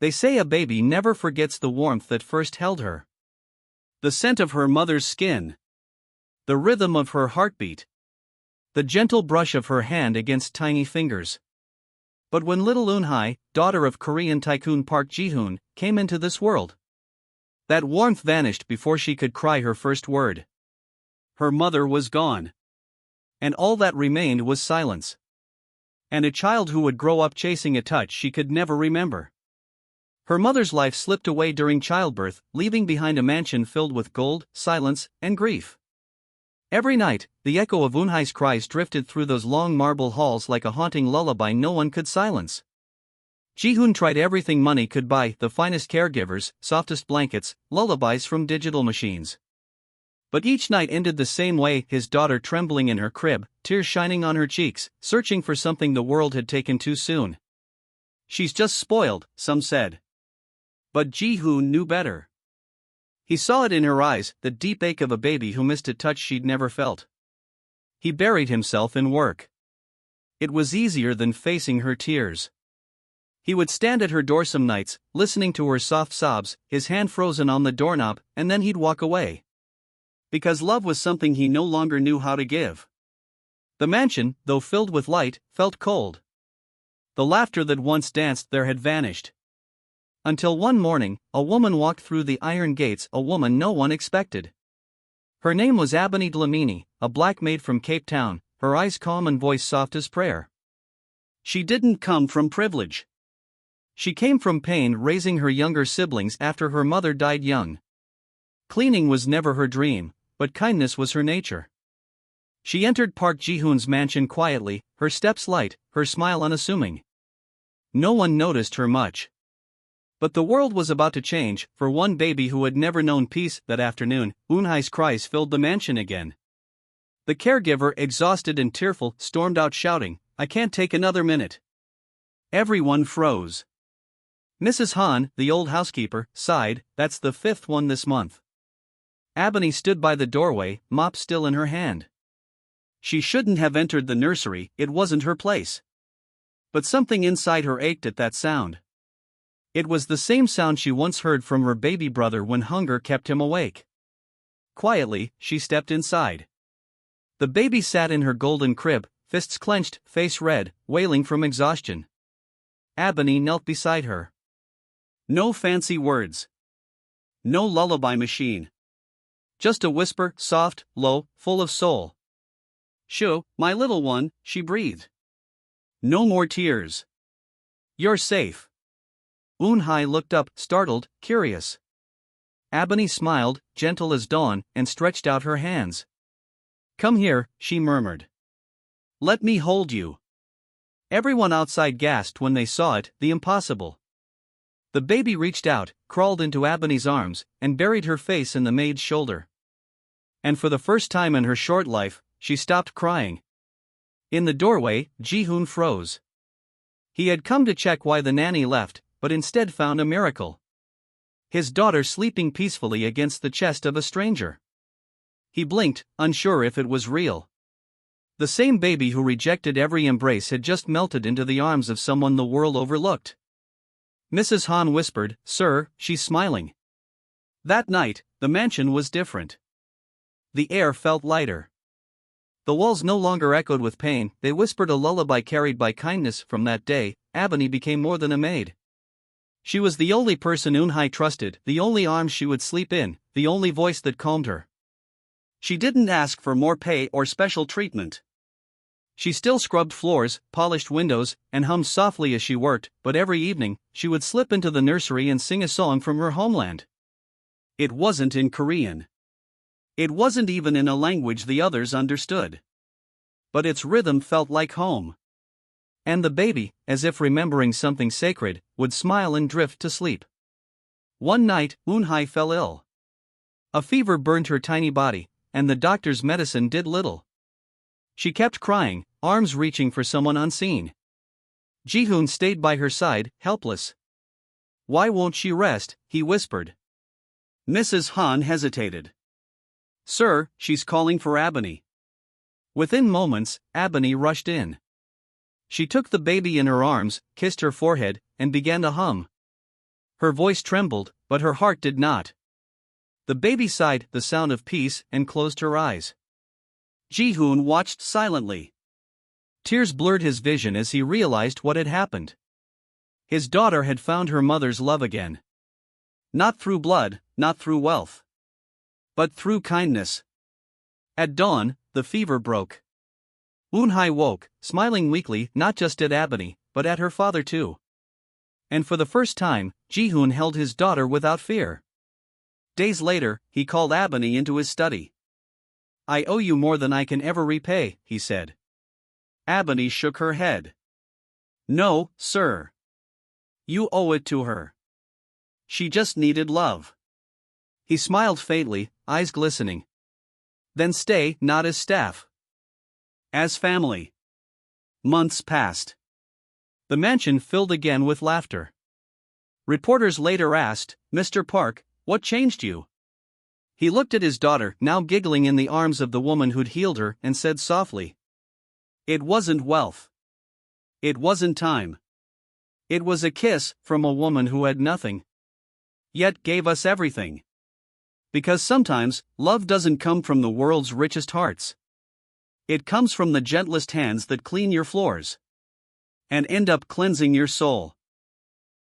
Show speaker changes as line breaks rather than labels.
They say a baby never forgets the warmth that first held her. The scent of her mother's skin. The rhythm of her heartbeat. The gentle brush of her hand against tiny fingers. But when little Eunhye, daughter of Korean tycoon Park Ji-hoon, came into this world, that warmth vanished before she could cry her first word. Her mother was gone. And all that remained was silence. And a child who would grow up chasing a touch she could never remember. Her mother's life slipped away during childbirth, leaving behind a mansion filled with gold, silence, and grief. Every night, the echo of Eunhye's cries drifted through those long marble halls like a haunting lullaby no one could silence. Ji-hoon tried everything money could buy: the finest caregivers, softest blankets, lullabies from digital machines. But each night ended the same way: his daughter trembling in her crib, tears shining on her cheeks, searching for something the world had taken too soon. She's just spoiled, some said. But Ji-hoon knew better. He saw it in her eyes, the deep ache of a baby who missed a touch she'd never felt. He buried himself in work. It was easier than facing her tears. He would stand at her door some nights, listening to her soft sobs, his hand frozen on the doorknob, and then he'd walk away. Because love was something he no longer knew how to give. The mansion, though filled with light, felt cold. The laughter that once danced there had vanished. Until one morning, a woman walked through the iron gates, a woman no one expected. Her name was Ebony Dlamini, a black maid from Cape Town, her eyes calm and voice soft as prayer. She didn't come from privilege. She came from pain, raising her younger siblings after her mother died young. Cleaning was never her dream, but kindness was her nature. She entered Park Ji-hoon's mansion quietly, her steps light, her smile unassuming. No one noticed her much. But the world was about to change. For one baby who had never known peace that afternoon, Eunhye's cries filled the mansion again. The caregiver, exhausted and tearful, stormed out shouting, "I can't take another minute." Everyone froze. Mrs. Han, the old housekeeper, sighed, "That's the 5th one this month." Ebony stood by the doorway, mop still in her hand. She shouldn't have entered the nursery, it wasn't her place. But something inside her ached at that sound. It was the same sound she once heard from her baby brother when hunger kept him awake. Quietly, she stepped inside. The baby sat in her golden crib, fists clenched, face red, wailing from exhaustion. Ebony knelt beside her. No fancy words. No lullaby machine. Just a whisper, soft, low, full of soul. "Shoo, my little one," she breathed. "No more tears. You're safe." Eunhye looked up, startled, curious. Ebony smiled, gentle as dawn, and stretched out her hands. "Come here," she murmured. "Let me hold you." Everyone outside gasped when they saw it, the impossible. The baby reached out, crawled into Ebony's arms, and buried her face in the maid's shoulder. And for the first time in her short life, she stopped crying. In the doorway, Ji-hoon froze. He had come to check why the nanny left, but instead found a miracle. His daughter sleeping peacefully against the chest of a stranger. He blinked, unsure if it was real. The same baby who rejected every embrace had just melted into the arms of someone the world overlooked. Mrs. Han whispered, "Sir, she's smiling." That night, the mansion was different. The air felt lighter. The walls no longer echoed with pain, they whispered a lullaby carried by kindness. From that day, Ebony became more than a maid. She was the only person Eunhye trusted, the only arms she would sleep in, the only voice that calmed her. She didn't ask for more pay or special treatment. She still scrubbed floors, polished windows, and hummed softly as she worked, but every evening, she would slip into the nursery and sing a song from her homeland. It wasn't in Korean. It wasn't even in a language the others understood. But its rhythm felt like home. And the baby, as if remembering something sacred, would smile and drift to sleep. One night, Eunhye fell ill. A fever burned her tiny body, and the doctor's medicine did little. She kept crying, arms reaching for someone unseen. Ji-hoon stayed by her side, helpless. "Why won't she rest?" he whispered. Mrs. Han hesitated. "Sir, she's calling for Ebony." Within moments, Ebony rushed in. She took the baby in her arms, kissed her forehead, and began to hum. Her voice trembled, but her heart did not. The baby sighed the sound of peace and closed her eyes. Ji-hoon watched silently. Tears blurred his vision as he realized what had happened. His daughter had found her mother's love again. Not through blood, not through wealth, but through kindness. At dawn, the fever broke. Eun-hye woke, smiling weakly not just at Ebony, but at her father too. And for the first time, Ji-hoon held his daughter without fear. Days later, he called Ebony into his study. "I owe you more than I can ever repay," he said. Ebony shook her head. "No, sir. You owe it to her. She just needed love." He smiled faintly, eyes glistening. "Then stay, not as staff. As family." Months passed. The mansion filled again with laughter. Reporters later asked, "Mr. Park, what changed you?" He looked at his daughter, now giggling in the arms of the woman who'd healed her, and said softly, "It wasn't wealth. It wasn't time. It was a kiss from a woman who had nothing, yet gave us everything." Because sometimes, love doesn't come from the world's richest hearts. It comes from the gentlest hands that clean your floors and end up cleansing your soul.